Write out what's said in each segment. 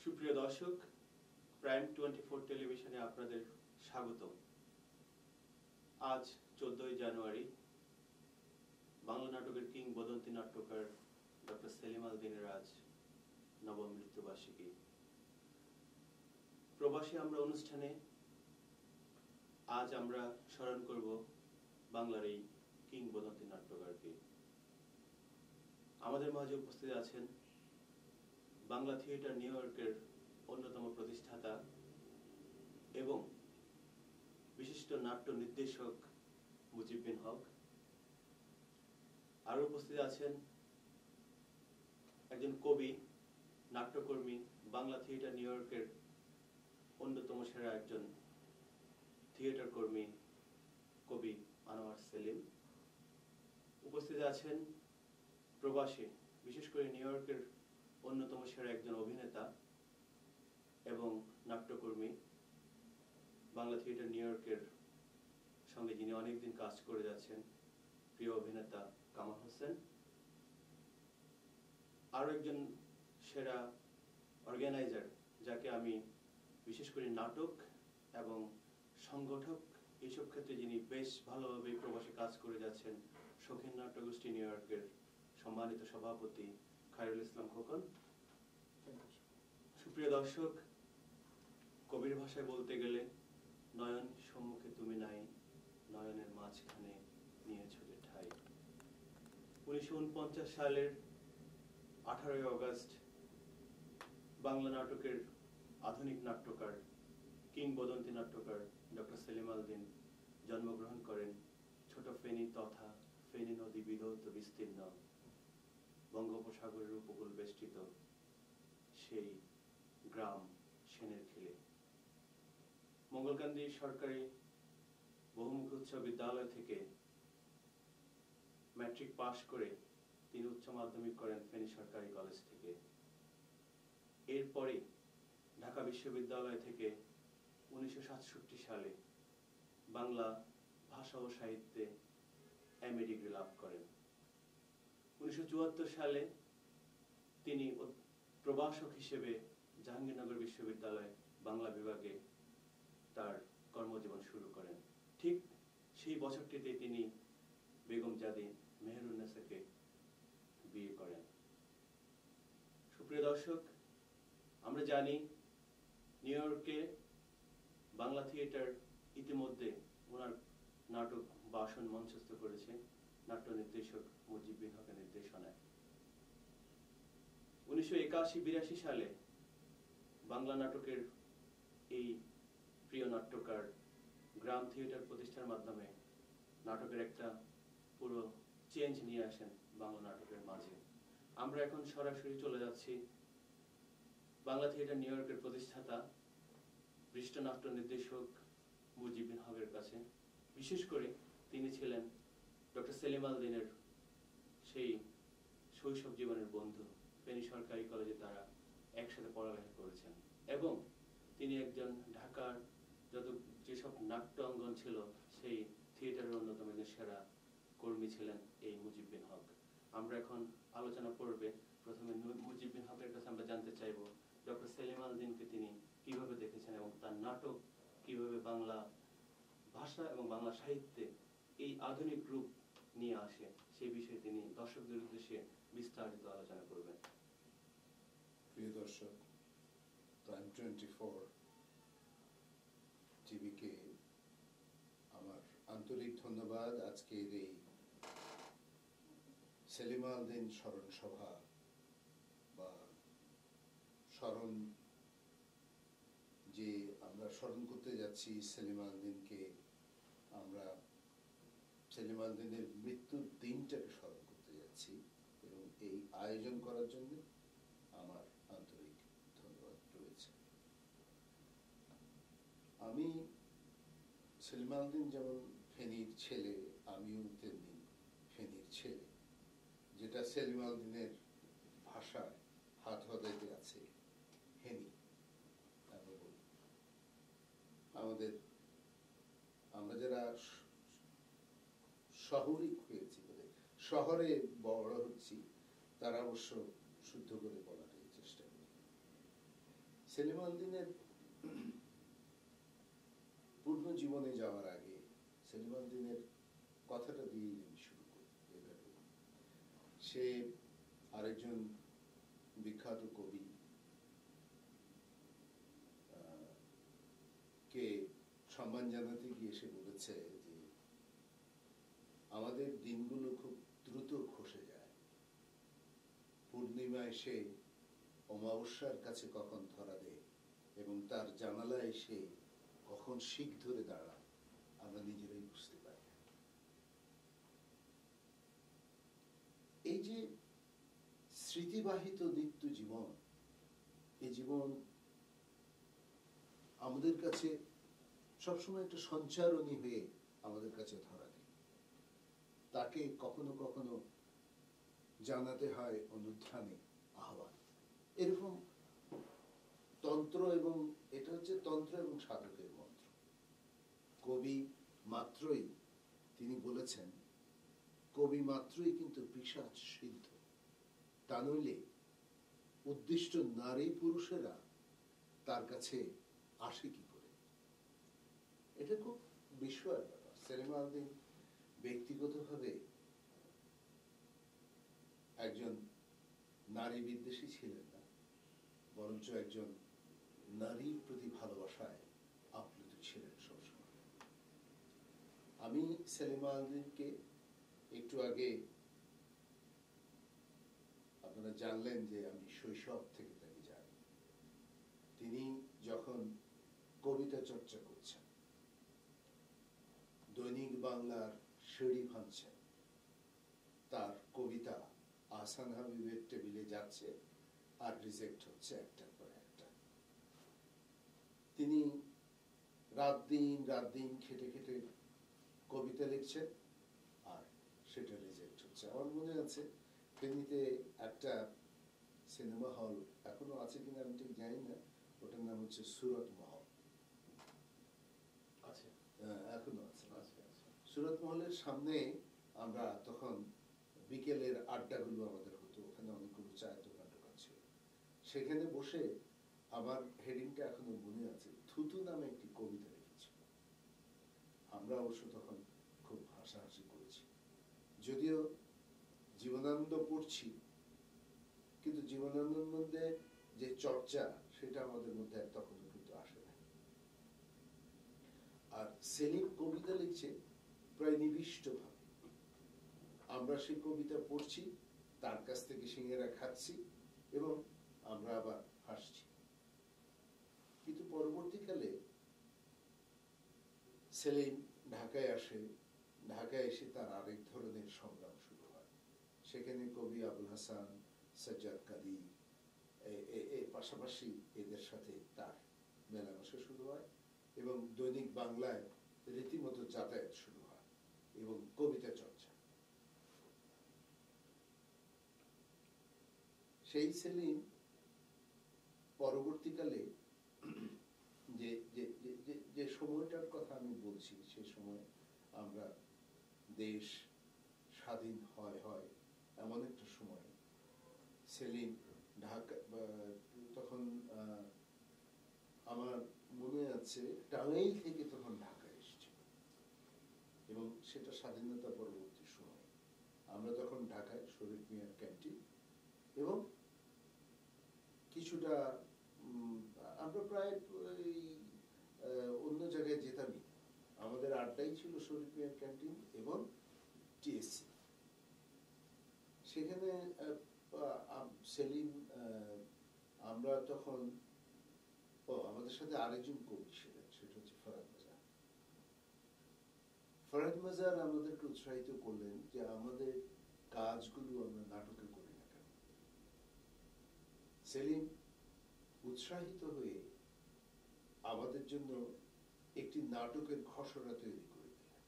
সুপ্রিয় দর্শক, প্রাইম 24 টেলিভিশনে আপনাদের স্বাগত। আজ 14 জানুয়ারি বাংলা নাটকের কিংবদন্তি নাট্যকার ডক্টর সেলিম আল দীনের আজ নবম মৃত্যুবার্ষিকী। প্রবাসী আমরা অনুষ্ঠানে আজ আমরা স্মরণ করব বাংলার এই কিংবদন্তি নাট্যকারকে। আমাদের মাঝে উপস্থিত আছেন বাংলা থিয়েটার নিউ ইয়র্কের অন্যতম প্রতিষ্ঠাতা এবং বিশিষ্ট নাট্য নির্দেশক মুজিব বিন হক। আরো উপস্থিত আছেন একজন কবি, নাট্যকর্মী, বাংলা থিয়েটার নিউ ইয়র্কের অন্যতম সেরা একজন থিয়েটার কর্মী, কবি আনোয়ার সেলিম। উপস্থিত আছেন প্রবাসী, বিশেষ করে নিউ ইয়র্কের অন্যতম সেরা একজন অভিনেতা এবং নাট্যকর্মী, বাংলা থিয়েটার নিউ ইয়র্কের সঙ্গে যিনি অনেকদিন কাজ করে যাচ্ছেন, প্রিয় অভিনেতা কামাল হোসেন। আরো একজন সেরা অর্গানাইজার, যাকে আমি বিশেষ করে নাটক এবং সংগঠক এইসব ক্ষেত্রে যিনি বেশ ভালোভাবে প্রবাসে কাজ করে যাচ্ছেন, শৌখিন নাট্যগোষ্ঠী নিউ ইয়র্কের সম্মানিত সভাপতি খায়রুল ইসলাম খোকন। সুপ্রিয় দর্শক, কবির ভাষায় বলতে গেলে নয়ন সম্মুখে তুমি নাই, নয়নের মাঝখানে নিয়েছো যে ঠাই। 1949 সালের 18 আগস্ট বাংলা নাটকের আধুনিক নাট্যকার, কিংবদন্তি নাট্যকার ডক্টর সেলিম আল দীন জন্মগ্রহণ করেন ছোট ফেনী তথা ফেনী নদী বিধৌত বিস্তীর্ণ বঙ্গোপসাগরের উপকূল বেষ্টিত সেই গ্রাম সেনেরখিলে। মঙ্গলকান্দি সরকারি বহুমুখী উচ্চ বিদ্যালয় থেকে ম্যাট্রিক পাশ করে তিনি উচ্চ মাধ্যমিক করেন ফেনী সরকারি কলেজ থেকে। এরপরে ঢাকা বিশ্ববিদ্যালয় থেকে 1967 সালে বাংলা ভাষা ও সাহিত্যে এমএ ডিগ্রি লাভ করেন। 1974 সালে তিনি প্রভাষক হিসেবে জাহাঙ্গীরনগর বিশ্ববিদ্যালয় বাংলা বিভাগে তার কর্মজীবন শুরু করেন। ঠিক সেই বছরটিতে তিনি বেগম জাদি মেহেরুন্নেসাকে বিয়ে করেন। সুপ্রিয় দর্শক, আমরা জানি নিউ ইয়র্কে বাংলা থিয়েটার ইতিমধ্যে ওনার নাটক বাসন মঞ্চস্থ করেছে নাট্য নির্দেশক মুজিব বিন হকের নির্দেশনায়। 1981-82 সালে বাংলা নাটকের এই প্রিয় নাট্যকার গ্রাম থিয়েটার প্রতিষ্ঠার মাধ্যমে নাটকের একটা পুরো চেঞ্জ নিয়ে আসেন বাংলা নাটকের মাঝে। আমরা এখন সরাসরি চলে যাচ্ছি বাংলা থিয়েটার নিউ ইয়র্কের প্রতিষ্ঠাতা, বিশিষ্ট নাট্য নির্দেশক মুজিব বিন হকের কাছে। বিশেষ করে তিনি ছিলেন ডক্টর সেলিম আল দীনের সেই শৈশব জীবনের বন্ধু। ফেনী সরকারি কলেজে তারা একসাথে পড়ালেখা করেছেন এবং তিনি একজন ঢাকার যেসব নাট্য অঙ্গন ছিল সেই থিয়েটারের অন্যতম একজন সেরা কর্মী ছিলেন এই মুজিব বিন হক। আমরা এখন আলোচনা পর্বে প্রথমে মুজিব বিন হকের কাছে আমরা জানতে চাইব ডক্টর সেলিম আল দীনকে তিনি কিভাবে দেখেছেন এবং তার নাটক কিভাবে বাংলা ভাষা এবং বাংলা সাহিত্যে এই আধুনিক রূপ নিয়ে আসে, সেই বিষয়ে তিনি দর্শকদের উদ্দেশ্যে বিস্তারিত আলোচনা করবেন। প্রিয় দর্শক, প্রাইম 24 টিভিকে আমার আন্তরিক ধন্যবাদ। আজকের এই সেলিম আল দীন স্মরণ সভা বা স্মরণ, যে আমরা স্মরণ করতে যাচ্ছি সেলিম আল দীনকে, আমরা সেলিম আল দীনের মৃত্যুর দিনটাকে স্মরণ করতে যাচ্ছি এবং এই আয়োজন করার জন্য আমার আন্তরিক ধন্যবাদ রয়েছে। আমি সেলিম আল দীন যেমন ফেনীর ছেলে, আমিও তেমনি ফেনীর ছেলে। যেটা সেলিম আল দীনের ভাষায় হাত হদাইতে আছে হেনি। আমরা যারা শহরিক হয়েছি, শহরে বড় হচ্ছি, তারা অবশ্য শুদ্ধ করে বলার চেষ্টা করি। সেলিম আল-দ্বীনের পূর্ণ জীবনে যাওয়ার আগে সেলিম আল-দ্বীনের কথাটা দিয়ে আমি শুরু করি। এভাবে সে আরেকজন বিখ্যাত কবি কে সম্মান জানাতে গিয়ে সে বলেছে যে আমাদের দিনগুলো খুব দ্রুত খসে যায়, পূর্ণিমা এসে অমাবস্যার কাছে কখন ধরা দেয় এবং তার জানালায় এসে কখন শিখ ধরে দাঁড়ায় আমরা নিজেরাই বুঝতে পারি না। এই যে স্মৃতিবাহিত নিত্য জীবন, এই জীবন আমাদের কাছে সবসময় একটা সঞ্চারণী হয়ে আমাদের কাছে ধরা দেয়। তাকে কখনো কখনো জানাতে হয় অনুধ্যানে আহ্বান। এরকম তন্ত্র, এবং এটা হচ্ছে তন্ত্র এবং সাধকের মন্ত্র। কবি মাত্রই, তিনি বলেছেন, কবি মাত্রই কিন্তু পিশাচ সিদ্ধ, তা নইলে উদ্দিষ্ট নারী পুরুষেরা তার কাছে আসে কি করে। এটা খুব বিস্ময়ের ব্যাপার। সেলিম আল-দ্বীন ব্যক্তিগতভাবে একজন নারী বিদ্বেষী ছিলেন না, বরঞ্চ একজন নারীর প্রতি ভালোবাসায় আপ্লুত ছিলেন সবসময়। আমি সেলিম আল-দ্বীনকে একটু আগে আপনারা জানলেন যে আমি শৈশব থেকে তাকে জানি। তিনি যখন কবিতা চর্চা করছেন, দৈনিক বাংলার সিঁড়ি ভাঙছেন, তার কবিতা আহসান হাবিবের টেবিলে যাচ্ছে আর রিজেক্ট হচ্ছে একটার পর একটা। তিনি রাত দিন খেটে খেটে কবিতা লিখছেন আর সেটা রিজেক্ট হচ্ছে। আমার মনে আছে ফেনীতে একটা সিনেমা হল এখনো আছে কিনা আমি ঠিক জানি না, ওটার নাম হচ্ছে সুরত মহল। এখনো আছে। সুরত মহলের সামনে আমরা তখন বিকেলের আড্ডাগুলো আমাদের হতো, ওখানে অনেকগুলো চায়ের দোকান ছিল। সেখানে বসে আমার হেডিংটা এখনো মনে আছে, থুতু নামে একটি কবিতা লিখেছিল। আমরা অবশ্য তখন খুব হাসাহাসি করেছি। যদিও জীবনানন্দ পড়ছি, কিন্তু জীবনানন্দের মধ্যে যে চর্চা সেটা আমাদের মধ্যে তখনও কিন্তু আসে না। আর সেলিম কবিতা লিখছে প্রায় নিবিষ্ট ভাবে। আমরা সেই কবিতা পড়ছি, তার কাছ থেকে সিঙ্গারা খাচ্ছি এবং আমরা আবার হাসছি। কিন্তু পরবর্তীকালে সেলিম ঢাকায় আসে। ঢাকায় এসে তার আরেক ধরনের সংগ্রাম শুরু হয়। সেখানে কবি আবুল হাসান, সাজ্জাদ কাদি, এর পাশাপাশি এদের সাথে তার মেলামেশা শুরু হয় এবং দৈনিক বাংলায় রীতিমতো যাতায়াত শুরু হয় এবং কবিতা চর্চা। সেই সেলিম পরবর্তীকালে যে যে যে সময়টার কথা আমি বলছি, সেই সময় আমরা দেশ স্বাধীন হয় এমন একটা সময় সেলিম ঢাকা, তখন আমার মনে আছে টাঙ্গাইল থেকে তখন ঢাকায় এসেছিল এবং সেটা স্বাধীনতা পরবর্তী সময়। আমরা তখন ঢাকায় শরীফ মিয়ার ক্যান্টিন এবং কিছুটা আমরা প্রায় অন্য জায়গায় যেতামই, আমাদের আড্ডাই ছিল শরীফ মিয়ার ক্যান্টিন এবং টিএসসি। সেখানে সেলিম, আমরা তখন আমাদের সাথে আরেকজন কবি ছিলেন, সেটা হচ্ছে ফরহাদ মাজার। ফরহাদ মাজার আমাদেরকে উৎসাহিত করলেন যে আমাদের কাজগুলো আমরা নাটকে করি না কেন। সেলিম উৎসাহিত হয়ে আমাদের জন্য একটি নাটকের খসড়া তৈরি করে দিলেন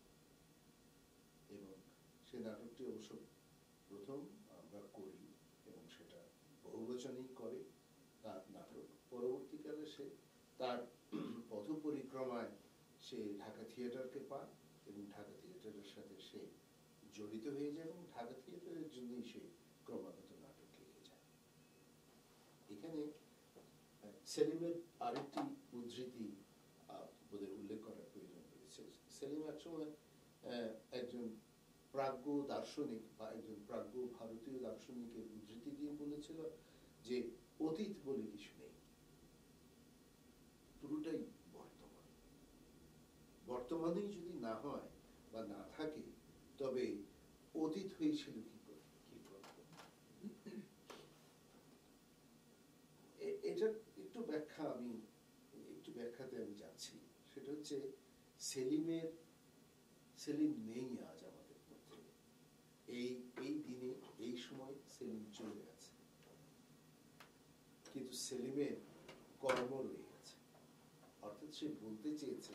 এবং সে নাটকটি অবশ্য প্রথম আমরা করি এবং সেটা বহুবচনেই করে তার নাটক। পরবর্তীকালে সে তার পথ পরিক্রমায় সে ঢাকা থিয়েটারকে পায় এবং ঢাকা থিয়েটারের সাথে সে জড়িত হয়ে যায় এবং ঢাকা থিয়েটারের জন্যই সে ক্রমাগত নাটক লিখে যায়। এখানে সেলিমের আরেকটি উদ্ধৃতি বোধহয় উল্লেখ করার প্রয়োজন রয়েছে। সেলিম একসময় একজন প্রাজ্ঞ দার্শনিক বা একজন প্রাজ্ঞ ভারতীয় দার্শনিকের উদ্ধৃতি দিয়ে বলেছিল যে অতীত বলে কিছু নেই, পুরোটাই বর্তমান। বর্তমানেই যদি না হয় বা না থাকে তবে অতীত হয়েছিল কি করে, কি করব? এটার একটু ব্যাখ্যাতে আমি যাচ্ছি। সেটা হচ্ছে সেলিম নেই আজ আমাদের মধ্যে। এই দিনে এই সময় সেলিম চলে গেছে, কিন্তু সেলিমের কর্ম রয়ে গেছে। অর্থাৎ সে বলতে চেয়েছে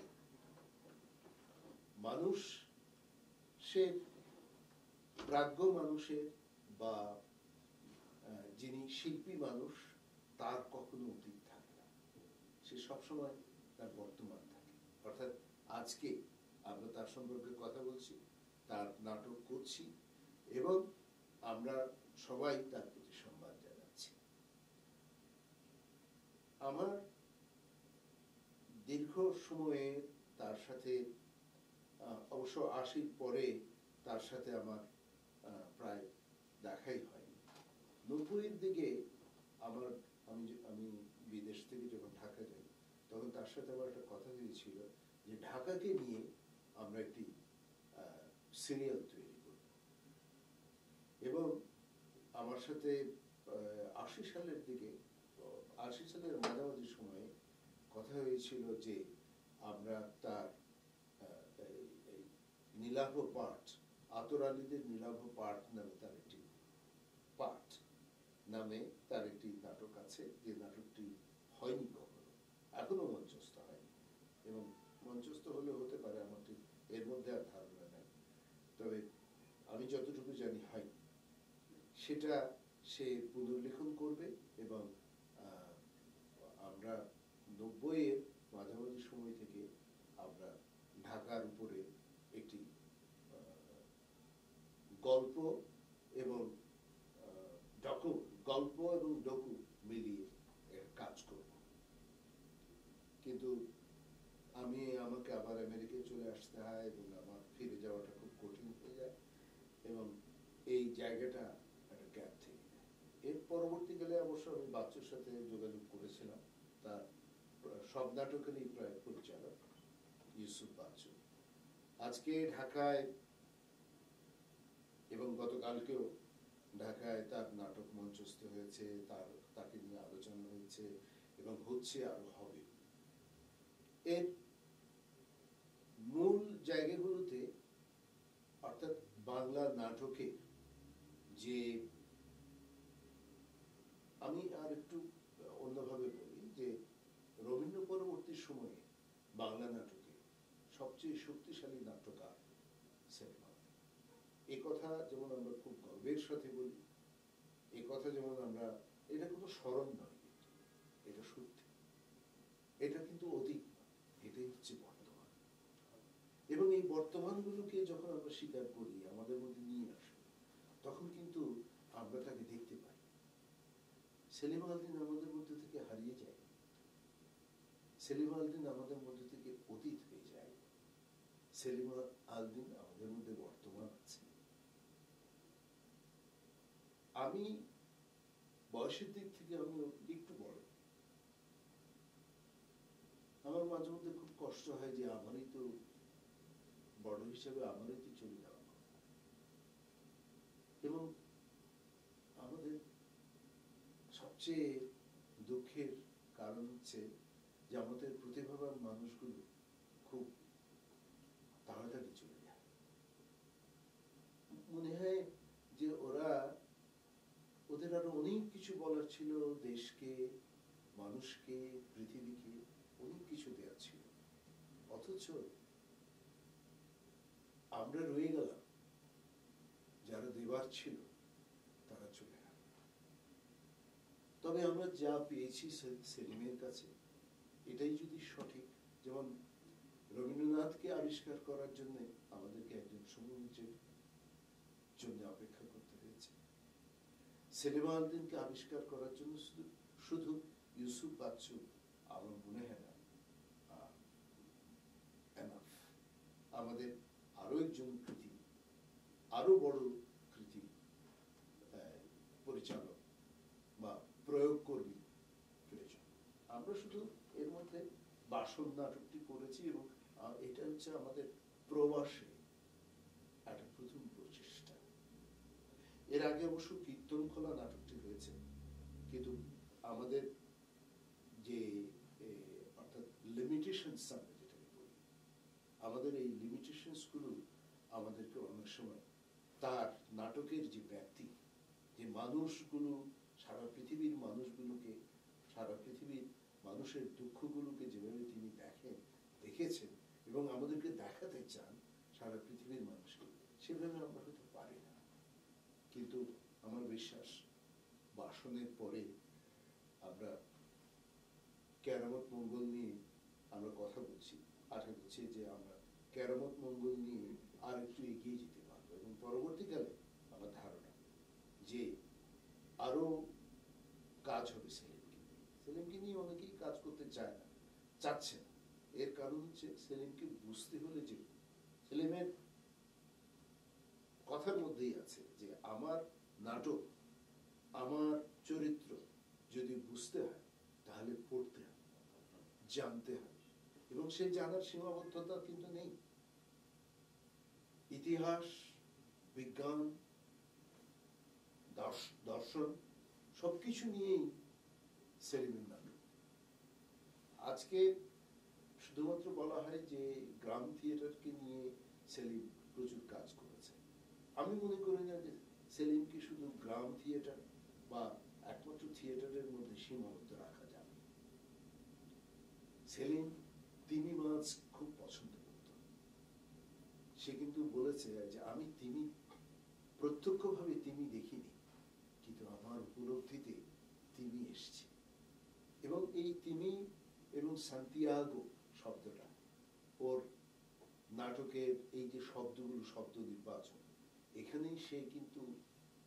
মানুষের, প্রাজ্ঞ মানুষের বা যিনি শিল্পী মানুষ, তার কখনো অতীত থাকে না, সে সবসময় তার বর্তমান থাকে। অর্থাৎ আজকে আমরা তার সম্পর্কে কথা বলছি, তার নাটক করছি এবং আমরা সবাই তার প্রতি সম্মান জানাচ্ছি। আমার দীর্ঘ সময়ে তার সাথে, অবশ্য ৮০ পরে তার সাথে আমার প্রায় দেখাই হয়নি। ৯০-এর দিকে আমি বিদেশ থেকে যখন ঢাকা যাই তখন তার সাথে আমার একটা কথা হয়েছিল যে ঢাকাকে নিয়ে আমরা একটি সিরিয়াল তৈরি করব। এবং আমার সাথে ৮০ সালের দিকে, ৮০ সালের মাঝামাঝি সময়ে কথা হয়েছিল যে আমরা তার নীলাভ পাঠ, আতর আলীদের নীলাভ পাঠ নামে তার একটি পাঠ নামে তার একটি নাটক আছে, যে নাটকটি হয়নি কখনো, এখনো মঞ্চস্থ হয়নি, এবং মঞ্চস্থ হলে হতে পারে, আমার ঠিক এর মধ্যে আর ধারণা নাই, তবে আমি যতটুকু জানি হয়নি। সেটা সে পুনর্লিখন করবে এবং আমরা ৯০-এর মাঝামাঝি সময় থেকে আমরা ঢাকার উপরে একটি গল্প এবং ডকু মিলিয়ে কাজ করব। কিন্তু আমাকে আবার আমেরিকায় চলে আসতে হয় এবং আমার ফিরে যাওয়াটা খুব কঠিন হয়ে যায় এবং এই জায়গাটা একটা গ্যাপ থেকে যায়। এর পরবর্তীকালে অবশ্য আমি বাচ্চুর সাথে যোগাযোগ করেছিলাম, তার সব নাটকেরই প্রায় পরিচালক ইউসুফ বাচ্চু। আজকে ঢাকায় এবং গতকালকেও ঢাকায় তার নাটক মঞ্চস্থ হয়েছে, তাকে নিয়ে আলোচনা হয়েছে এবং হচ্ছে, আরো হবে। এর মূল জায়গাগুলোতে, অর্থাৎ বাংলা নাটকে যে, আমি আর একটু অন্যভাবে বলি যে রবীন্দ্র পরবর্তী সময়ে বাংলা নাটকে সবচেয়ে শক্তিশালী নাট্যকার সেলিম। এই কথা যেমন আমরা খুব গর্বের সাথে বলি, এই কথা যেমন আমরা, এটা কোনো স্মরণ নয়, এটা সত্যি, এটা কিন্তু অতীত নয়, এটাই হচ্ছে বর্তমান। এবং এই বর্তমানগুলোকে যখন আমরা স্বীকার করি, আমাদের মধ্যে নিয়ে আসি, তখন কিন্তু আমরা তাকে দেখতে পাই। সেলিম আল-দ্বীন আমাদের মধ্যে থেকে হারিয়ে যায়, সেলিম আল-দ্বীন আমাদের মধ্যে থেকে অতীত হয়ে যায়, সেলিম আল-দ্বীন আমাদের মধ্যে বর্তমান আছে। আমি বয়সের দিক থেকে আমি একটু বড়, আমার মাঝে মধ্যে খুব কষ্ট হয় যে আমারই তো বড় হিসেবে আমারই তো চলে যাওয়া। এবং আমাদের সবচেয়ে দুঃখের কারণ হচ্ছে যে আমাদের প্রতিভাবান মানুষগুলো খুব তাড়াতাড়ি চলে যায়। মনে হয় যে ওদের আরো অনেক কিছু বলার ছিল, দেশকে, মানুষকে, পৃথিবীকে অনেক কিছু দেওয়ার ছিল, অথচ আমরা রয়ে গেলাম, যারা দেবার ছিল তারা চলে গেল। তবে আমরা যা পেয়েছি সেলিমের কাছে, এটাই যদি সঠিক, যেমন রবীন্দ্রনাথকে আবিষ্কার করার জন্য আমাদেরকে একজন সমুদ্রের জন্য অপেক্ষা করতে হয়েছে, সেলিম আল-দ্বীনকে আবিষ্কার করার জন্য শুধু ইউসুফ বাচ্চু আমার মনে হয় না enough। আমাদের আরো একজন কৃতি, আরো বড় কৃতি পরিচালক বা প্রয়োগ কর্মী প্রয়োজন। আমরা শুধু এর মধ্যে বাসন নাটকটি করেছি এবং এটা হচ্ছে আমাদের প্রবাসে একটা প্রথম প্রচেষ্টা। এর আগে অবশ্য কীর্তনখোলা নাটকটি হয়েছে, কিন্তু আমাদের যে অর্থাৎ লিমিটেশনস আমরা যেটাকে বলি, আমাদের এই লিমিটেশনস গুলো আমাদেরকে অনেক সময় তার নাটকের যে ব্যক্তি, যে মানুষগুলো সারা পৃথিবীর মানুষগুলোকে, সারা পৃথিবীর মানুষের দুঃখগুলোকে যেভাবে তিনি দেখেছেন এবং আমাদেরকে দেখাতে চান সারা পৃথিবীর মানুষকে, সেভাবে আমরা হয়তো পারি না। কিন্তু আমার বিশ্বাস বাসনের পরে আমরা কেরামত মঙ্গল নিয়ে আমরা কথা বলছি, আশা করছি যে আমরা কেরামত মঙ্গল নিয়ে আর একটু এগিয়ে যেতে পারবো এবং পরবর্তীকালে আমার ধারণা যে আরো কাজ হবে সেলিমকে নিয়ে অনেকেই কাজ করতে চায় না, চাচ্ছে না। এর কারণ হচ্ছে সেলিমকে বুঝতে হলে যে সেলিমের কথার মধ্যেই আছে যে আমার নাটক, আমার চরিত্র যদি বুঝতে হয় তাহলে পড়তে হবে, জানতে হবে, এবং সেই জানার সীমাবদ্ধতা কিন্তু নেই। ইতিহাস, বিজ্ঞান, দর্শন সবকিছু নিয়েই সেলিমের নাটক। আজকে শুধুমাত্র বলা হয় যে গ্রাম থিয়েটারকে নিয়ে সেলিম প্রচুর কাজ করেছে। আমি মনে করি না যে সেলিমকে শুধু গ্রাম থিয়েটার বা একমাত্র থিয়েটারের মধ্যে সীমাবদ্ধ রাখা যাবে। সেলিম তিমি মাছ খুব পছন্দ করত। সে কিন্তু বলেছে যে আমি তিমি প্রত্যক্ষভাবে তিমি দেখিনি, কিন্তু আমার উপলব্ধিতে তিমি এসছে। এবং এই তিমি এবং সান্তিয়াগো শব্দটা ওর নাটকের এই যে শব্দগুলো, শব্দ নির্বাচন, এখানেই সে কিন্তু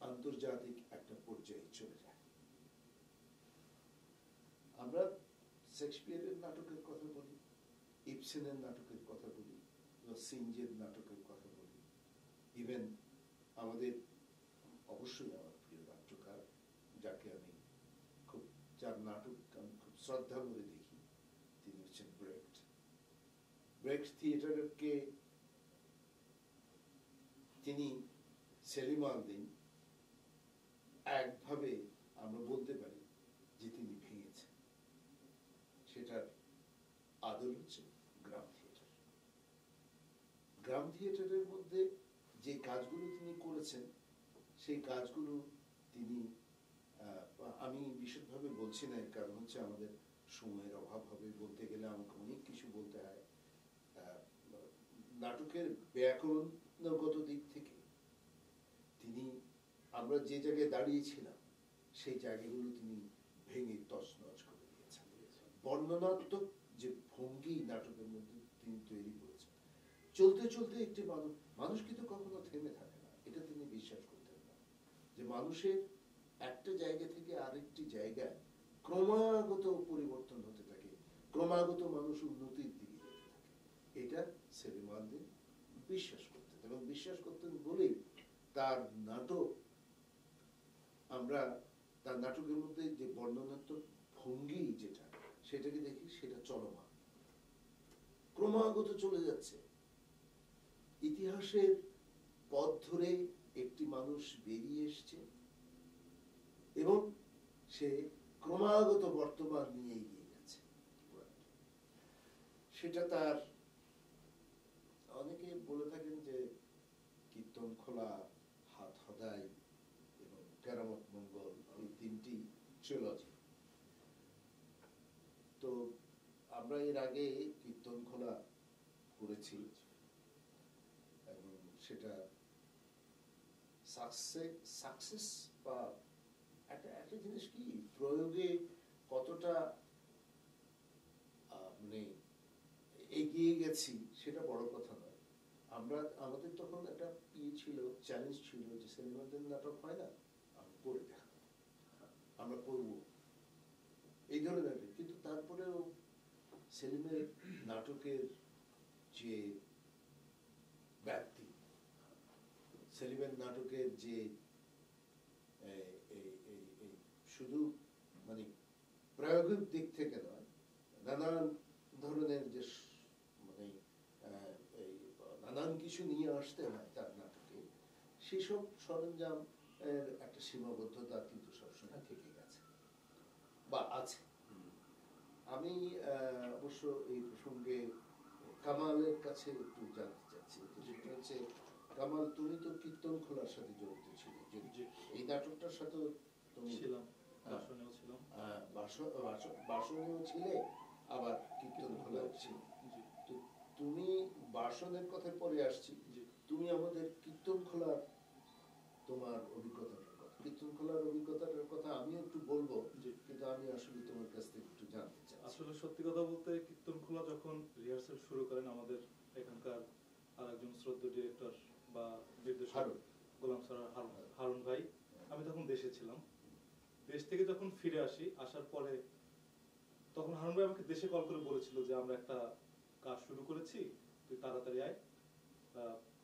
আন্তর্জাতিক একটা পর্যায়ে চলে যায়। আমরা শেক্সপিয়ারের নাটকের কথা বলি, ইবসেনের নাটকের কথা বলি, সিনজের নাটকের কথা বলি, ইভেন আমাদের অবশ্যই আমার প্রিয় নাট্যকার, যাকে আমি খুব, যার নাটক আমি খুব শ্রদ্ধা করে দেখি, তিনি হচ্ছেন ব্রেক্ট। ব্রেক্ট থিয়েটারকে তিনি সেলিম আল-দ্বীন একভাবে আমরা বলতে পারি যে তিনি ভেঙেছেন। সেটার আদল হচ্ছে গ্রাম থিয়েটার। গ্রাম থিয়েটারের মধ্যে যে কাজগুলো তিনি করেছেন সেই কাজগুলো তিনি, আমি বিশদভাবে বলছি না, এর কারণ হচ্ছে আমাদের সময়ের অভাব হবে, বলতে গেলে আমাকে অনেক কিছু বলতে হয়। নাটকের ব্যাকরণগত দিক থেকে তিনি, আমরা যে জায়গায় দাঁড়িয়েছিলাম সেই জায়গাগুলো তিনি ভেঙে তছনছ করে দিয়েছেন। বর্ণনাত্মক যে ভঙ্গি নাটকের মধ্যে তিনি তৈরি করেছেন, চলতে চলতে একটি মানুষ কিন্তু কখনো থেমে থাকে না, এটা তিনি বিশ্বাস করতেন না, যে মানুষের একটা জায়গা থেকে আরেকটি জায়গায় ক্রমাগত পরিবর্তন হতে থাকে, ক্রমাগত মানুষ উন্নতির দিকে যেতে থাকে। এটা সেলিম আল-দ্বীন বিশ্বাস করতেন, এবং বিশ্বাস করতেন বলেই তার নাটক, আমরা তার নাটকের মধ্যে যে বর্ণনাত্মক ভঙ্গি যেটা, সেটাকে দেখি, সেটা চলমান, ক্রমাগত চলে যাচ্ছে। ইতিহাসের পথ ধরে একটি মানুষ বেরিয়ে এসছে এবং সে ক্রমাগত বর্তমান নিয়ে এগিয়ে গেছে। সেটা তার, অনেকে বলে থাকেন যে কীর্তনখোলা, হাত হদাই এবং কেরামত মঙ্গল, এই তিনটি ট্রিলজি। তো আমরা এর আগে কীর্তনখোলা করেছি এবং সেটা সাকসেস বা একটা জিনিস কি, প্রয়োগে কতটা মানে এগিয়ে গেছি সেটা বড় কথা নয়। আমাদের তখন একটা ছিল, চ্যালেঞ্জ ছিল যে সেলিম আল-দ্বীন নাটক হয় না, আমরা পড়ে দেখাবো, আমরা পড়বো। এই ধরনের, কিন্তু তারপরেও সেলিমের নাটকের যে ব্যাপ্তি, সেলিমের নাটকের যে শুধু মানে প্রায়োগিক দিক থেকে নয়, নানান ধরনের যে মানে এই নানান কিছু নিয়ে আসতে হয় তার নাটকে, সেসব সরঞ্জাম এর একটা সীমাবদ্ধতা কিন্তু সবসময় থেকে গেছে বা আছে। আমি অবশ্য এই প্রসঙ্গে কামালের কাছে একটু জানতে চাচ্ছি, যেটা হচ্ছে কামাল, তুমি তো কীর্তন খোলার সাথে জড়িত ছিলে, এই নাটকটার সাথে তুমি ছিলাম, বাসনেও ছিলাম, বাসনেও ছিলে, আবার কীর্তন খোলা ছিল। তো তুমি বাসনের কথা পরে আসছি, তুমি আমাদের কীর্তন খোলার তোমার অভিজ্ঞতাটার কথা, কীর্তন খোলার অভিজ্ঞতাটার কথা আমিও একটু বলবো, কিন্তু আমি আসলে তোমার কাছ থেকে একটু জানতে চাই। আসলে সত্যি কথা বলতে কীর্তনখোলা যখন রিহার্সাল শুরু করেন আমাদের এখানকার আরেকজন শ্রদ্ধেয় ডিরেক্টর বা নির্দেশক গোলাম স্যার হারুন ভাই, আমি তখন দেশে ছিলাম। দেশ থেকে যখন ফিরে আসি, আসার পরে তখন হারুন ভাই আমাকে দেশে কল করে বলেছিল যে আমরা একটা কাজ শুরু করেছি, তুই তাড়াতাড়ি আয়,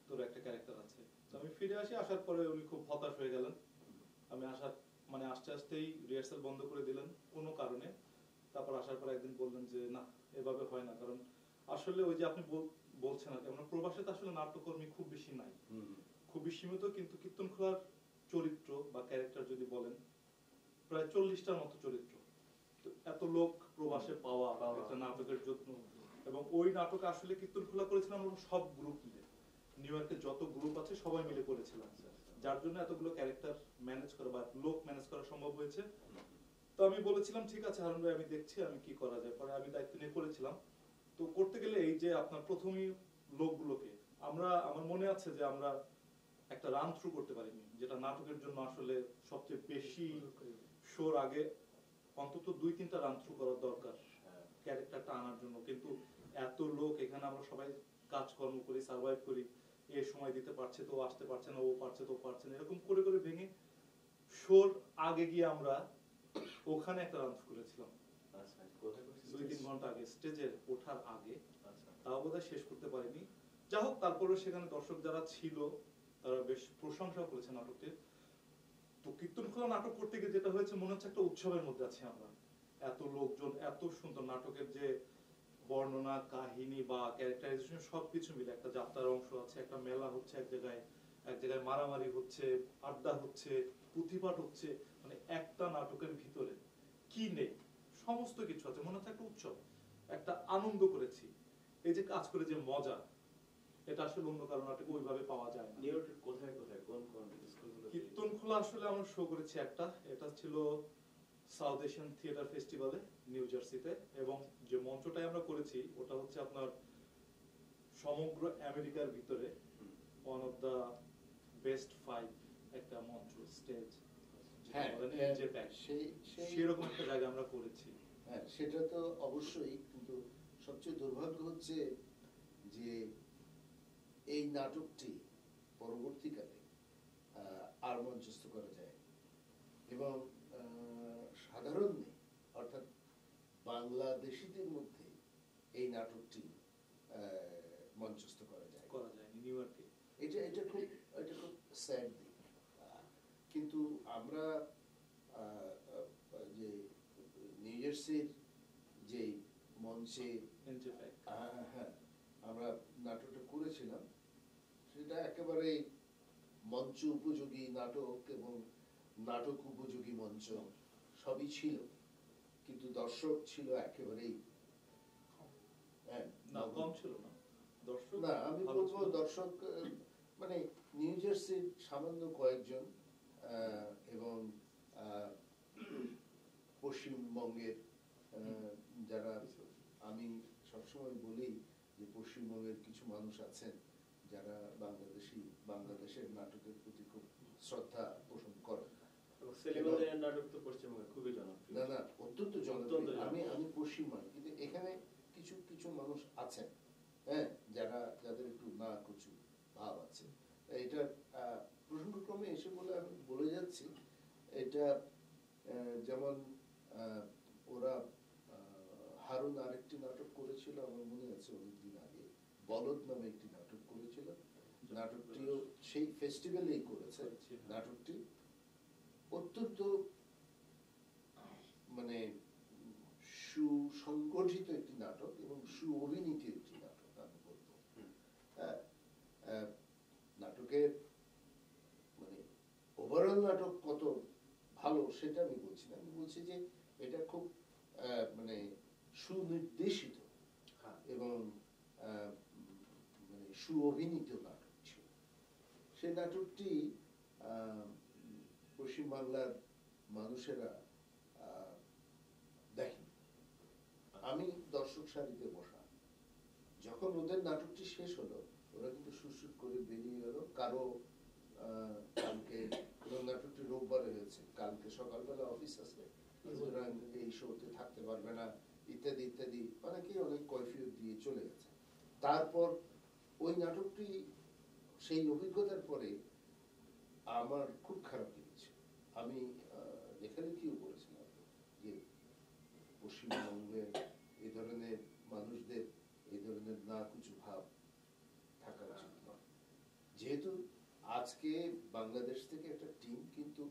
তোর একটা ক্যারেক্টার আছে। তো আমি ফিরে আসি, আসার পরে উনি খুব হতাশ হয়ে গেলেন। আমি আসার মানে আসতে আসতেই রিহার্সাল বন্ধ করে দিলেন কোনো কারণে। তারপর আসার পর একদিন বললেন যে না, এভাবে হয় না, কারণ আসলে ওই যে আপনি বলছেন আর কি, আমরা প্রবাসে তো আসলে নাট্যকর্মী খুব বেশি নাই, খুবই সীমিত, কিন্তু কীর্তনখোলার চরিত্র বা ক্যারেক্টার যদি বলেন প্রায় 40টার মতো চরিত্র। তো এত লোক প্রবাসে পাওয়া একটা নাটকের জন্য, এবং ওই নাটকে আসলে কীর্তনখোলা করেছিলাম আমরা সব গ্রুপ মিলে, নিউ ইয়র্কের যত গ্রুপ আছে সবাই মিলে করেছিলাম, যার জন্য এতগুলো ক্যারেক্টার ম্যানেজ করা বা লোক ম্যানেজ করা সম্ভব হয়েছে। তো আমি বলেছিলাম ঠিক আছে হারুন ভাই, আমি দেখছি আমি কি করা যায়। পরে আমি দায়িত্ব নিয়ে করেছিলাম। তো করতে গেলে এই যে আপনার প্রথমেই লোকগুলোকে আমার মনে আছে যে আমরা একটা রান থ্রু করতে পারিনি, যেটা নাটকের জন্য আসলে সবচেয়ে বেশি শোর আগে অন্তত 2-3টা রান থ্রু করার দরকার ক্যারেক্টারটা আনার জন্য। কিন্তু এত লোক এখানে, আমরা সবাই কাজকর্ম করি, সার্ভাইভ করি, এ সময় দিতে পারছে তো আসতে পারছে না, ও পারছে তো পারছে না, এরকম করে করে ভেঙে শোর আগে গিয়ে আমরা ওখানে একটা রান করেছিলাম 2-3 ঘন্টা আগে, স্টেজে ওঠার আগে। তাও বোধহয় শেষ করতে পারিনি। যা হোক, তারপরে সেখানে দর্শক যারা ছিল তারা বেশ প্রশংসা করেছে নাটকটির। তো কীর্তনখোলা নাটক করতে গিয়ে যেটা হয়েছে, মনে হচ্ছে একটা উৎসবের মধ্যে আছি আমরা, এত লোকজন, এত সুন্দর নাটকের যে বর্ণনা, কাহিনী বা ক্যারেক্টারাইজেশন সবকিছু মিলে একটা যাত্রার অংশ আছে, একটা মেলা হচ্ছে, এক জায়গায় মারামারি হচ্ছে, আড্ডা হচ্ছে, পুঁথিপাঠ হচ্ছে, মানে একটা নাটকের ভিতরে কি নেই, সমস্ত কিছু আছে। মনে হচ্ছে একটা উৎসব, একটা আনন্দ করেছি। এই যে কাজ করে যে মজা, এটা আসলে অন্য কারো নাটকে ওইভাবে পাওয়া যায় না। নিউ ইয়র্কের কোথায় কোথায় কোন কোন স্কুলগুলো? কীর্তনখোলা আসলে আমরা শো করেছি একটা, এটা ছিল সাউথ এশিয়ান থিয়েটার ফেস্টিভ্যালে নিউ জার্সিতে, এবং যে মঞ্চটাই আমরা করেছি ওটা হচ্ছে আপনার সমগ্র আমেরিকার ভিতরে ওয়ান অফ দা বেস্ট 5 একটা মঞ্চ, স্টেজ, সেরকম একটা জায়গা আমরা করেছি। হ্যাঁ, সেটা তো অবশ্যই, কিন্তু সবচেয়ে দুর্ভাগ্য হচ্ছে যে এই নাটকটি পরবর্তীকালে আর মঞ্চস্থ করা যায়, এবং সাধারণে অর্থাৎ বাংলাদেশিদের মধ্যে এই নাটকটি মঞ্চস্থ করা যায় নিউ ইয়র্কে। এটা খুব স্যাড দিক। কিন্তু আমরা যে নিউ জার্সির যে মঞ্চে হ্যাঁ আমরা নাটকটা করেছিলাম, সেটা একেবারে মঞ্চ উপযোগী নাটক এবং নাটক উপযোগী মঞ্চ সবই ছিল, কিন্তু দর্শক ছিল একেবারেই কম ছিল না দর্শক। না, আমি বলবো দর্শক মানে নিউ জার্সির সামান্য কয়েকজন, এবং পশ্চিমবঙ্গের যারা, আমি সবসময় বলি যে পশ্চিমবঙ্গের কিছু মানুষ আছেন যারা বাংলাদেশের নাটকের প্রতি খুব শ্রদ্ধা পোষণ করেন। নাটক তো পশ্চিমবঙ্গে খুবই জনপ্রিয়। না, অত্যন্ত জনপ্রিয়। আমি পশ্চিমবঙ্গ, কিন্তু এখানে কিছু কিছু মানুষ আছেন, হ্যাঁ, যাদের একটু না কিছু ভাব আছে। এটা প্রসঙ্গক্রমে এসে বলে আমি বলে যাচ্ছি, এটা যেমন ওরা হারুন আরেকটি নাটক করেছিল, আমার মনে আছে অনেকদিন আগে, বলদ নামে একটি নাটক করেছিল। নাটকটিও সেই ফেস্টিভ্যালেই করেছে। নাটকটি অত্যন্ত মানে সুসংগঠিত একটি নাটক এবং সুঅভিনীত একটি নাটক আমি বলবো। নাটকের মানে ওভারঅল নাটক কত ভালো সেটা আমি বলছি না, আমি বলছি যে এটা খুব মানে সুনির্দেশিত এবং মানে সুঅভিনীত নাটক ছিল। সেই নাটকটি পশ্চিমবাংলার মানুষেরা দেখেন। আমি দর্শক সারিতে বসা, যখন ওদের নাটকটি শেষ হলো ওরা কিন্তু সুরসুর করে বেরিয়ে গেল। কারো কালকে নাটকটি রোববারে হয়েছে, কালকে সকালবেলা অফিস আছে, সুতরাং এই শোতে থাকতে পারবে না ইত্যাদি ইত্যাদি, অনেকেই অনেক কৈফিয়ত দিয়ে চলে গেছে। তারপর ওই নাটকটি সেই অভিজ্ঞতার পরে আমার খুব খারাপ লেগেছে। আমি লেখালেখিও করেছিলাম যে পশ্চিমবঙ্গের এই ধরনের মানুষদের এই ধরনের না কিছু ভাব থাকা উচিত নয়। যেহেতু আজকে বাংলাদেশ থেকে একটা টিম কিন্তু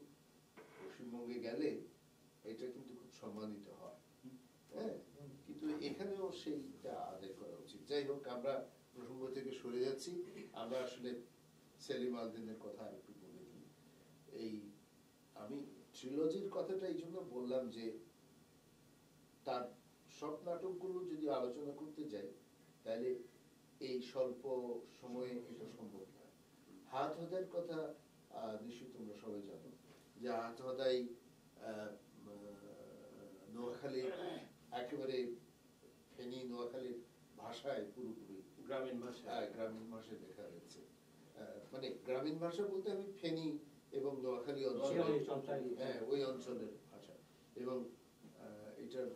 পশ্চিমবঙ্গে গেলে এটা কিন্তু খুব সম্মানিত হয়, হ্যাঁ, কিন্তু এখানেও সেইটা আদায় করা উচিত। যাই হোক, আমরা প্রসঙ্গ থেকে সরে যাচ্ছি। আমরা আসলে সেলিম আলদিনের কথা আরেকটু বলে দিই। এই আমি ট্রিলজির কথাটা এই জন্য বললাম যে তার সব নাটকগুলো যদি আলোচনা করতে যাই তাহলে এই স্বল্প সময়ে এটা সম্ভব নয়। হাত হদার কথা নিশ্চয়ই তোমরা সবাই জানো যে হাত হদাই নোয়াখালীর একেবারে ফেনী নোয়াখালীর ভাষায় পুরোপুরি গ্রামীণ ভাষায় লেখা হয়েছে। মানে গ্রামীণ ভাষা বলতে আমি ফেনী এবং নোয়াখালী ওই অঞ্চলের ভাষা। এবং এটার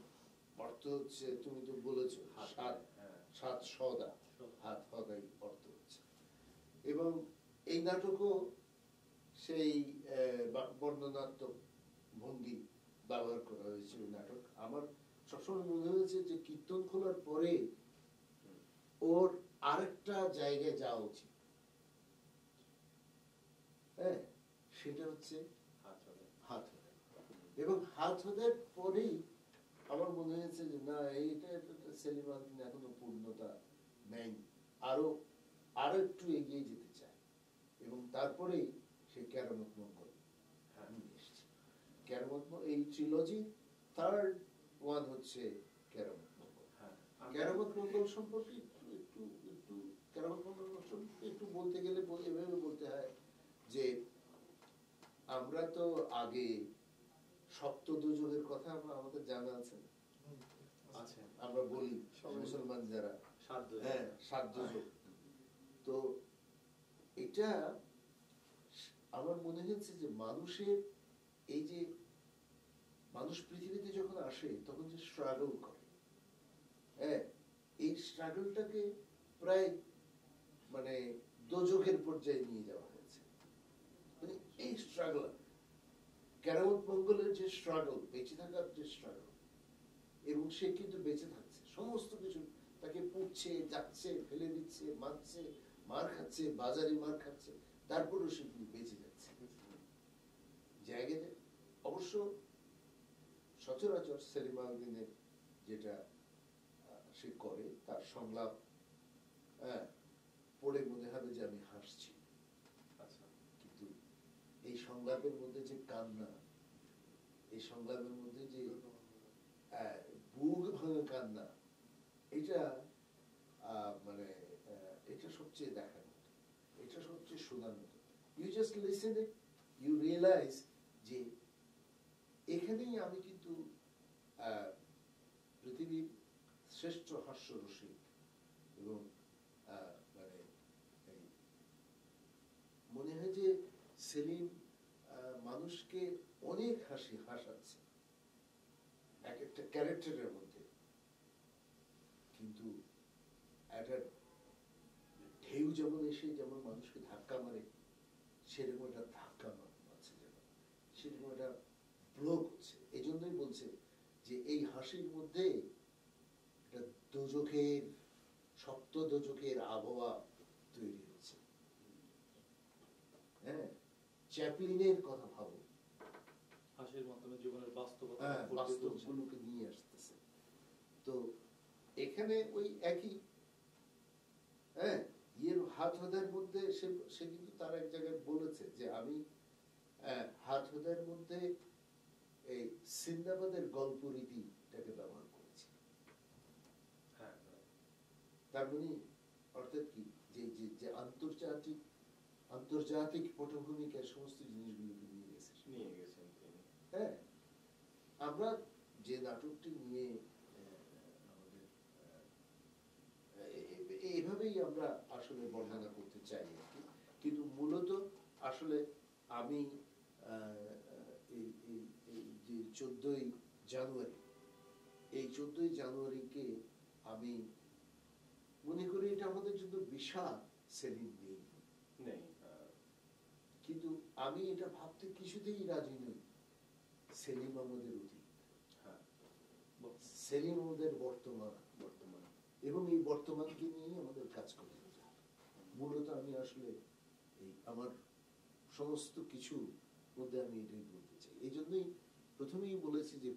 অর্থ হচ্ছে, তুমি তো বলেছো সাত সদা, হাত হদাই অর্থ হচ্ছে। এবং এই নাটকও সেই বর্ণনাত্মক ভঙ্গি ব্যবহার করা হয়েছে। ওই নাটক আমার সবসময় মনে হয়েছে যে কীর্তন খোলার পরে ওর আরেকটা জায়গায় যাওয়া উচিত, হ্যাঁ, সেটা হচ্ছে হাত হদাই। এবং হাত হদার পরেই আমার মনে হয়েছে যে না, এইটা সেলিম আলদিন এখনো পূর্ণতা নেয়নি, আরো একটু এগিয়ে যেতে চায়। এবং তারপরেই সে কেরামত মঙ্গল নিয়ে এসছে। কেরামত এই ট্রিলজি থার্ড ওয়ান হচ্ছে কেরামত মঙ্গল। কেরামত মঙ্গল সম্পর্কে একটু কেরামত মঙ্গল সম্পর্কে একটু বলতে গেলে এভাবে বলতে হয় যে আমরা তো আগে সপ্তদোজকের কথা আমাদের জানা আছে, আমরা বলি মুসলমান যারা, হ্যাঁ, 7 দোজক। তো এটা আমার মনে হচ্ছে যে মানুষের এই যে মানুষ পৃথিবীতে যখন আসে তখন যে স্ট্রাগল করে, হ্যাঁ, এই স্ট্রাগলটাকে প্রায় মানে দোজকের পর্যায়ে নিয়ে যাওয়া হয়েছে। মানে এই স্ট্রাগল, কেরামত মঙ্গলের যে স্ট্রাগল, বেঁচে থাকার যে স্ট্রাগল, এবং সে কিন্তু বেঁচে থাকছে, সমস্ত কিছু তাকে পুড়ছে, যাচ্ছে, ফেলে দিচ্ছে, মারছে, মার খাচ্ছে, বাজারে মার খাচ্ছে, তারপরেও সে কিন্তু বেঁচে যাচ্ছে জায়গাতে। অবশ্য সচরাচর সেলিম আলদিনের যেটা সে করে, তার সংলাপ পড়ে মনে হবে যে আমি হাসছি, কিন্তু এই সংলাপের মধ্যে যে কান্না, এই সংলাপের মধ্যে যে বুক ভাঙা কান্না, এটা মানে এটা সবচেয়ে দেখার মতো, এটা সবচেয়ে শোনার মতো। You just listen it, you realise যে এখানেই আমি কিন্তু পৃথিবীর শ্রেষ্ঠ হাস্যরসিক এবং মানে মনে হয় যে সেলিম মানুষকে অনেক হাসাচ্ছে এক একটা ক্যারেক্টারের মধ্যে, কিন্তু একটা ঢেউ যেমন এসে যেমন মানুষকে ধাক্কা মারে, সেরকম একটা ধাক্কা মারছে, যেন সেরকম একটা ব্লক হচ্ছে। এই জন্যই বলছে যে এই হাসির মধ্যে একটা দোজখের, সপ্ত দোজখের আবহাওয়া তৈরি হচ্ছে। হ্যাঁ, চ্যাপলিনের কথা ভাবো, হাসির মাধ্যমে জীবনের বাস্তবতা হ্যাঁ, ফুটিয়ে তুলছে। বাস্তবগুলোকে নিয়ে আসতেছে। তো এখানে ওই একই, হ্যাঁ, ইয়ের হাত হদের মধ্যে সে কিন্তু তার এক জায়গায় বলেছে যে আমি হাত হদের মধ্যে এই সিন্দাবাদের গল্প রীতিটাকে ব্যবহার করেছি। হ্যাঁ, তার মানে অর্থাৎ কি, যে যে যে আন্তর্জাতিক পটভূমিকার সমস্ত জিনিসগুলোকে নিয়ে গেছে। নিয়ে গেছেন তিনি। হ্যাঁ, আমরা যে নাটকটি নিয়ে আমাদের এইভাবেই আমরা আসলে বর্ণনা করতে চাই আর কি। কিন্তু মূলত আসলে আমি এই এই এই যে 14ই জানুয়ারি, এই 14ই জানুয়ারিকে আমি মনে করি এটা আমাদের জন্য বিশাল সেলিম নেই, নেই, কিন্তু আমি এটা ভাবতে কিছুতেই রাজি নই সেলিম আমাদের অতীত, হ্যাঁ, সেলিম আমাদের বর্তমান, এবং এই বর্তমানকে নিয়েই আমাদের কাজ করে যেতে হবে। মূলত আমি আসলে এই আমার সমস্ত কিছু মধ্যে আমি এটাই বলতে চাই। এই জন্যই প্রথমেই বলেছি যে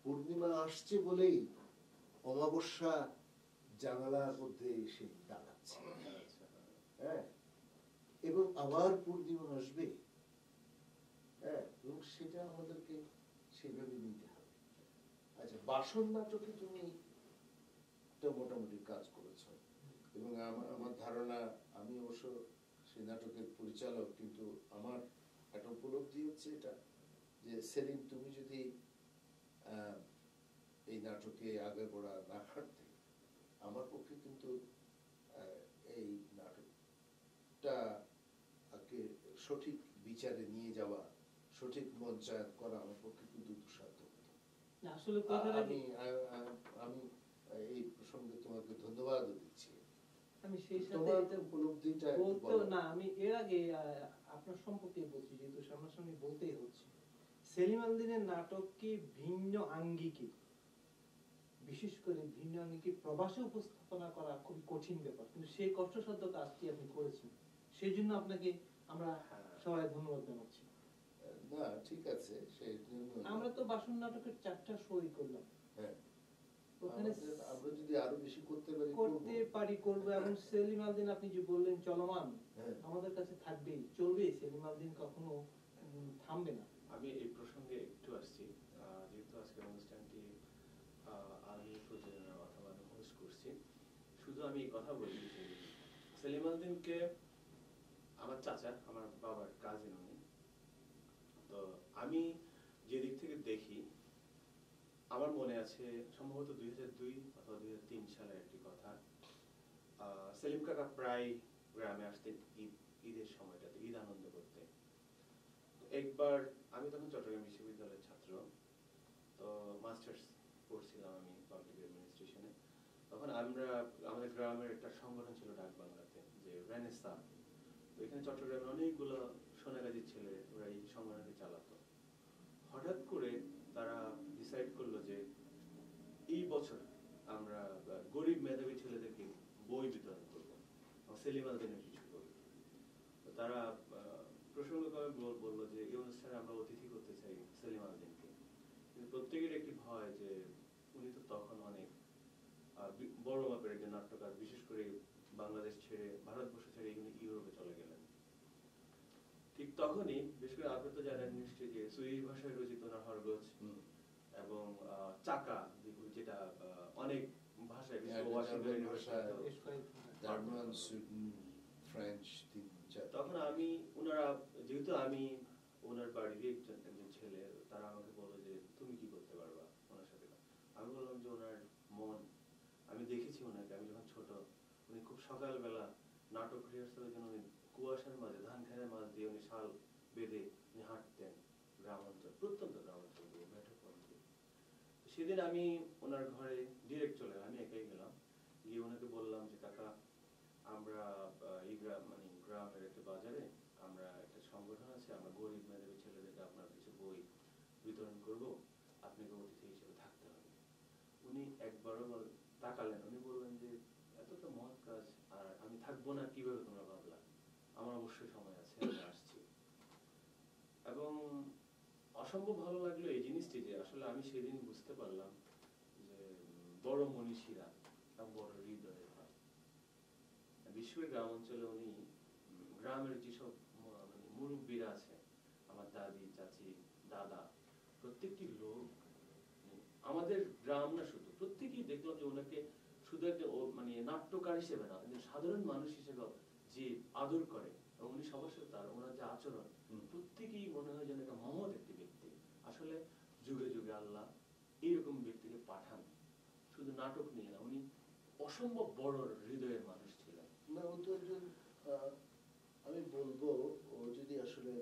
পূর্ণিমা আসছে বলেই অমাবস্যা জানালার মধ্যে এসে দাঁড়াচ্ছে। হ্যাঁ, এবং আবার পূর্ণিমা আসবে। হ্যাঁ, এবং সেটা আমাদেরকে সেভাবে নিতে হবে। আচ্ছা, বাসন নাটকে তুমি তো মোটামুটি কাজ করেছ, এবং আমার ধারণা, আমি অবশ্য সেই নাটকের পরিচালক, কিন্তু আমার একটা উপলব্ধি হচ্ছে এটা যে সেলিম, তুমি যদি এই নাটকে আগে গোড়া না খাটতে, আমার পক্ষে কিন্তু এই নাটকটাকে সঠিক বিচারে নিয়ে যাওয়া, সঠিক মঞ্চায়ন করা আমার পক্ষে কিন্তু দুঃসাধ্য হতো। আসলে আমি এই প্রসঙ্গে তোমাকে ধন্যবাদ দিচ্ছি। আমি সেই সাথে তোমার এটা উপলব্ধিটা একটু বলতেও বলো। না, আমি এর আগে আপনার সম্পর্কে বলছি, যেহেতু সামনাসামনি বলতেই হচ্ছে। সেলিম আল দীনের নাটক কি ভিন্ন আঙ্গিকে, বিশেষ করে ভিন্ন আঙ্গিকে প্রবাসে উপস্থাপনা করা খুবই কঠিন ব্যাপার, কিন্তু সেই কষ্টসাধ্য কাজটি আপনি করেছেন, সেই জন্য আপনাকে আমরা সবাই ধন্যবাদ জানাচ্ছি। না, ঠিক আছে, সেই জন্য আমরা তো বাসন নাটকের 4টা শোই করলাম। হ্যাঁ, ওখানে আমরা যদি আরো বেশি করতে করবো, এবং সেলিম আল দীন আপনি যে বললেন চলমান, হ্যাঁ, আমাদের কাছে থাকবেই, চলবেই। সেলিম আল দীন কখনো থামবে না। আমি এই প্রসঙ্গে একটু আসছি, যেহেতু আজকের অনুষ্ঠানটি আমি প্রযোজনা অথবা আমি হোস্ট করছি। শুধু আমি এই কথা বলি যে সেলিম আল দীনকে আমার চাচা, আমার বাবার কাজিন উনি। তো আমি যে দিক থেকে দেখি, আমার মনে আছে সম্ভবত 2002 অথবা 2003 সালের একটি কথা। সেলিম কাকা প্রায় গ্রামে আসতেন ঈদের সময়টাতে, ঈদ আনন্দ করতে। একবার আমি তখন চট্টগ্রাম বিশ্ববিদ্যালয়ের ছাত্র, তো মাস্টার্স পড়ছিলাম আমি পাবলিক অ্যাডমিনিস্ট্রেশনে। তখন আমাদের গ্রামের একটা সংগঠন ছিল ডাক বাংলাতে, যে রেনেসা। তো এখানে চট্টগ্রামের অনেকগুলো সোনাগাজীর ছেলে ওরা এই সংগঠনটি চালাতো। হঠাৎ করে তারা ডিসাইড করলো যে এই বছর আমরা গরিব মেধাবী ছেলেদেরকে বই বিতরণ করবো, সেলিম আল দীনের কিছু বই। তো তারা প্রসঙ্গক্রমে বললো যে এই অনুষ্ঠানে আমরা অতিথি করতে চাই সেলিম আল দীনকে। কিন্তু প্রত্যেকের একটি ভয় যে উনি তো তখন অনেক বড় মাপের একজন নাট্যকার, বিশেষ করে বাংলাদেশ ছেড়ে, ভারতবর্ষ ছেড়ে এখানে ইউরোপে চলে গেলেন। ঠিক তখনই, বিশেষ করে আপনি তো জানেন নিশ্চয়ই যে সুইডিশ ভাষায় রচিত নাহরগোজ এবং চাকা, যেটা অনেক ভাষায়, তখন আমি যেহেতু আমি ওনার বাড়িরই একজন ছেলে, তারা আমাকে বললো যে তুমি কি করতে পারবা ওনার সাথে। আমি বললাম যে ওনার মন, আমি দেখেছি ওনাকে, আমি যখন ছোট, উনি খুব সকালবেলা নাটক রিহার্সালের জন্য কুয়াশার মাঝে, ধান খেতের মাঝ দিয়ে উনি শাল বেঁধে উনি হাঁটতেন গ্রামাঞ্চল, প্রত্যন্ত গ্রামাঞ্চল দিয়ে, সেদিন আমি ওনার ঘরে ডিরেক্ট চলে গেলাম, আমি একাই গেলাম, গিয়ে ওনাকে বললাম যে কাকা, আমরা এই গ্রামের একটা বাজারে আমরা একটা সংগঠন আছে, আমরা গরিব মেধাবী ছেলেদেরকে আপনার কিছু বই বিতরণ করব, আপনাকে অতিথি হিসেবে থাকতে হবে। উনি একবারও তাকালেন, উনি বললেন যে এতটা মহৎ কাজ আর আমি থাকবো না কিভাবে তোমরা ভাবলা, আমার অবশ্যই সময় আছে, আমি আসছি। এবং অসম্ভব ভালো লাগলো এই জিনিসটি যে আসলে আমি সেদিন বুঝতে পারলাম যে বড় মনীষীরা এবং বড় হৃদয়ের হয়। বিশেষ করে গ্রাম অঞ্চলে উনি গ্রামের যেসব মানে মুরব্বীরা আছে, আমার দাদি, চাচি, দাদা, প্রত্যেকটি লোক, আমাদের গ্রাম না শুধু, প্রত্যেকেই দেখলাম যে ওনাকে শুধু একটা মানে নাট্যকার হিসেবে না, কিন্তু সাধারণ মানুষ হিসেবে যে আদর করে, এবং উনি সবার সাথে তার ওনার যে আচরণ, প্রত্যেকেই মনে হয় যেন একটা মহৎ একটি ব্যক্তি। আসলে যুগে যুগে আল্লাহ এইরকম ব্যক্তিকে পাঠান, শুধু নাটক নিয়ে না, উনি অসম্ভব বড় হৃদয়ের মানুষ ছিলেন। না, ও তো একজন আমি বলবো, ও যদি আসলে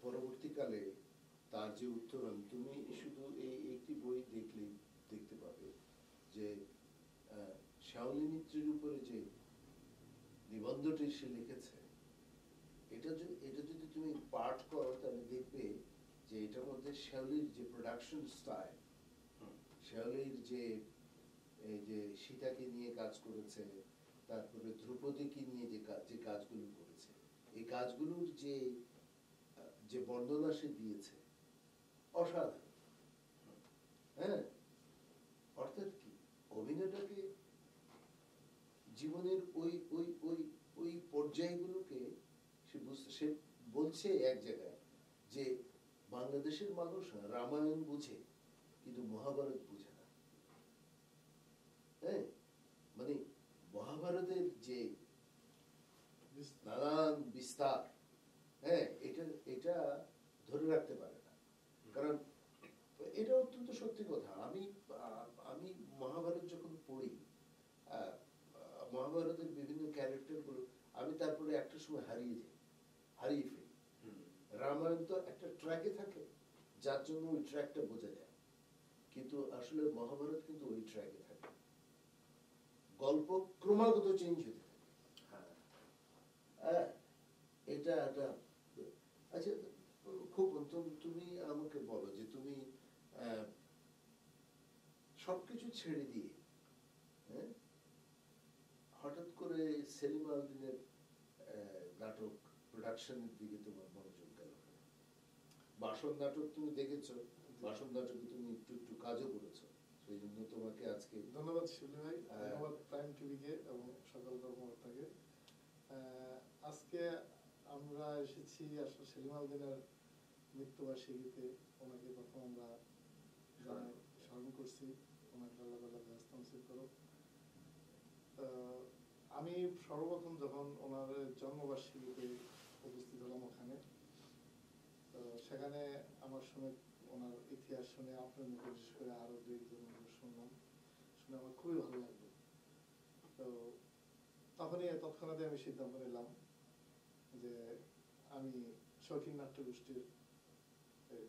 পরবর্তীকালে তার যে উত্তরণ, তুমি শুধু এই একটি বই দেখলেই দেখতে পাবে যে শাওলি মিত্রের উপরে যে নিবন্ধটি সে লিখেছে, এটা যদি তুমি পাঠ করো তাহলে দেখবে যে এটার মধ্যে শাওলির যে প্রোডাকশন স্টাইল, শাওলির যে এই যে সীতাকে নিয়ে কাজ করেছে, তারপরে ধ্রুপদীকে নিয়ে যে কাজগুলো করেছে, এই কাজগুলোর যে বর্ণনা সে দিয়েছে অসাধারণ। হ্যাঁ, অর্থাৎ কি অভিনয়টাকে জীবনের ওই ওই ওই ওই পর্যায়গুলোকে সে বলছে এক জায়গায় যে বাংলাদেশের মানুষ রামায়ণ বুঝে কিন্তু মহাভারত বুঝে না। হ্যাঁ, মানে মহাভারতের যে নানান বিস্তার, হ্যাঁ, এটা ধরে রাখতে পারে না। কারণ এটা অত্যন্ত সত্যি কথা। আমি মহাভারত যখন পড়ি, মহাভারতের বিভিন্ন ক্যারেক্টার গুলো আমি তারপরে একটা সময় হারিয়ে ফেলি। রামায়ণ তো একটা ট্র্যাকে থাকে, যার জন্য ওই ট্র্যাকটা বোঝা যায়, কিন্তু আসলে মহাভারত কিন্তু ওই ট্র্যাকে থাকে, গল্প ক্রমাগত চেঞ্জ হতে থাকে। এটা একটা আচ্ছা, খুব তুমি আমাকে বলো যে তুমি সবকিছু ছেড়ে দিয়ে, হ্যাঁ, হঠাৎ করে সেলিম আল দীনের নাটক প্রোডাকশনের দিকে তোমার মনোযোগ গেল? বাসন নাটক তুমি দেখেছো, বাসন নাটকে তুমি একটু কাজও করেছো, সেই জন্য তোমাকে আজকে ধন্যবাদ শিবলি ভাই, ধন্যবাদ প্রাইম টিভিকে এবং সকল কর্মকর্তাকে। আজকে আমরা এসেছি আসলে সেলিম আল দীনের মৃত্যুবার্ষিকীতে। ওনাকে প্রথম আমরা স্মরণ করছি, ওনাকে আল্লাহ তাআলা ব্যস্ত নসিব করুক। আমি সর্বপ্রথম যখন ওনার জন্মবার্ষিকীতে উপস্থিত হলাম ওখানে, তো সেখানে আমার শুনে ওনার ইতিহাস শুনে, আপনার মুখে বিশেষ করে আরো দুই একজন শুনলাম, শুনে আমার খুবই ভালো লাগলো। তো তৎক্ষণাৎ আমি সিদ্ধান্ত নিলাম যে আমি শৌখিন নাট্যগোষ্ঠীর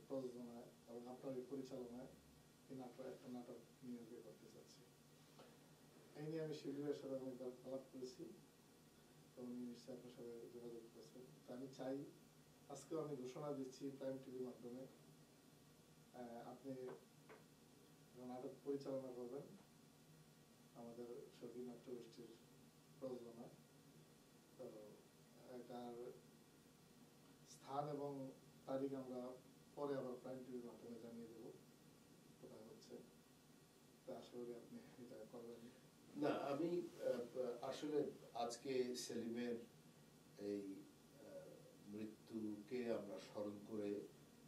প্রযোজনায় এবং আপনার পরিচালনায় একটা নাটক নিয়োগ করতে চাচ্ছি। এই নিয়ে আমি শিবিরের সাথে অনেকবার আলাপ করেছি, তো উনি নিশ্চয়ই আপনার সাথে যোগাযোগ করেছেন। তো আমি চাই আজকেও আমি ঘোষণা দিচ্ছি প্রাইম টিভির মাধ্যমে, আপনি নাটক পরিচালনা করবেন আমাদের শৌখিন নাট্যগোষ্ঠীর প্রযোজনা। তো এটার স্থান এবং তারিখ আমরা পরে আবার প্রাইম টিভির মাধ্যমে জানিয়ে দেবো কোথায় হচ্ছে। তো আশা করি আপনি এটা করবেন। না, আমি আসলে আজকে সেলিমের এই মৃত্যুকে আমরা স্মরণ করে,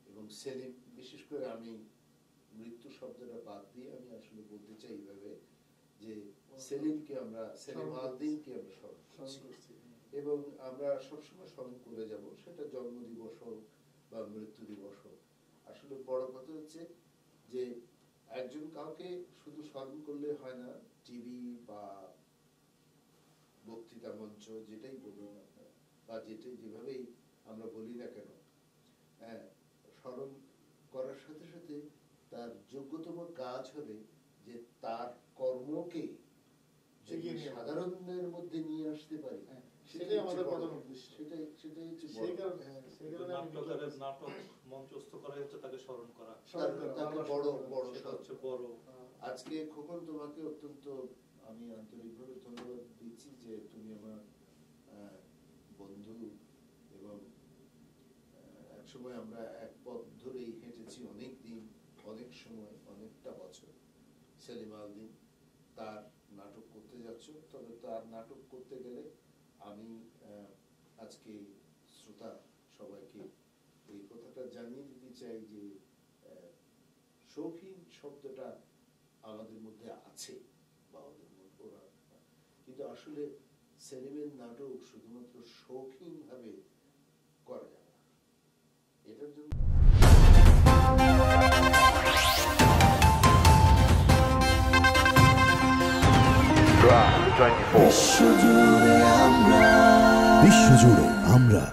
এবং সেলিম বিশেষ করে আমি মৃত্যু শব্দটা বাদ দিয়ে আমি আসলে বলতে চাই এইভাবে যে সেলিমকে আমরা, সেলিম আল দীনকে আমরা স্মরণ করছি, এবং আমরা সবসময় স্মরণ করে যাব, সেটা জন্মদিবস হোক বা মৃত্যু দিবস হোক। আসলে বড় কথা হচ্ছে যে একজন কাউকে শুধু স্মরণ করলে হয় না, টিভি বা বক্তৃতা মঞ্চ যেটাই বলুন আপনারা, বা যেভাবেই আমরা বলি না কেন, হ্যাঁ, স্মরণ করার সাথে সাথে তার যোগ্যতম কাজ হবে যে তার কর্মকে সাধারণের মধ্যে নিয়ে আসতে পারি, সেটাই আমাদের প্রধান উদ্দেশ্য। সেটাই হচ্ছে বড় সেই কারণে কাজ। সেই কারণে আমি নাট্যকারের নাটক মঞ্চস্থ করা হচ্ছে তাকে স্মরণ করা, তাকে বড় সেটা সাজ। হচ্ছে বড়। আজকে খোকন তোমাকে অত্যন্ত আমি আন্তরিকভাবে ধন্যবাদ দিচ্ছি যে তুমি আমার বন্ধু, এবং একসময় আমরা এক পথ ধরেই হেঁটেছি অনেক দিন, অনেক সময়, অনেকটা বছর। সেলিম আল-দ্বীন তার নাটক করতে যাচ্ছ, তবে তার নাটক করতে গেলে আমি আজকে শ্রোতা সবাইকে এই কথাটা জানিয়ে দিতে চাই যে শৌখিন শব্দটা আমাদের মধ্যে আছে বা ওদের মধ্যে ওরা, কিন্তু আসলে সেলিমের নাটক শুধুমাত্র শৌখিন ভাবে করা যাবে না, এটার জন্য বিশ্বজুড়ে আমরা